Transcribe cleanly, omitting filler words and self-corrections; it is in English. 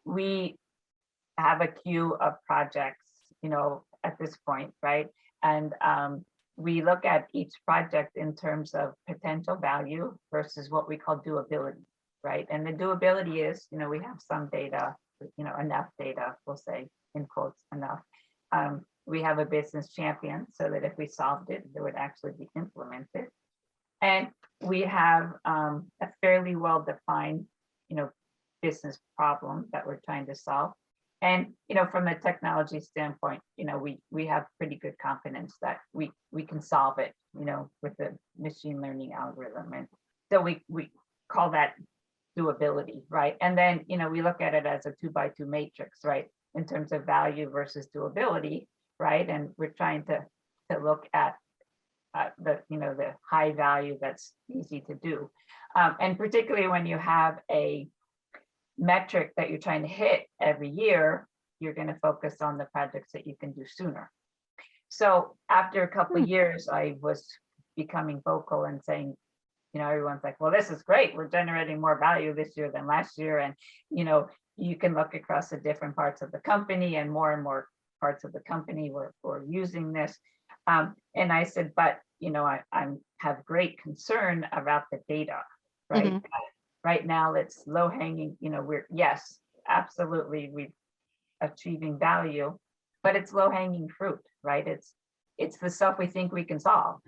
we have a queue of projects, at this point, right? And we look at each project in terms of potential value versus what we call doability, right? And the doability is, we have some data, enough data, we'll say in quotes, enough. We have a business champion so that if we solved it, it would actually be implemented. And we have a fairly well-defined, business problem that we're trying to solve. And, from a technology standpoint, we have pretty good confidence that we can solve it, with the machine learning algorithm. And so we call that doability, right? And then, we look at it as a 2x2 matrix, right? In terms of value versus doability, right? And we're trying to look at the high value that's easy to do. And particularly when you have a metric that you're trying to hit every year, you're going to focus on the projects that you can do sooner. So after a couple of years, I was becoming vocal and saying, everyone's like, well, this is great. We're generating more value this year than last year. And, you can look across the different parts of the company, and more parts of the company were using this. And I said, but, I have great concern about the data, right? Mm-hmm. Right now it's low hanging, yes, absolutely, we're achieving value, but it's low hanging fruit, right? It's the stuff we think we can solve.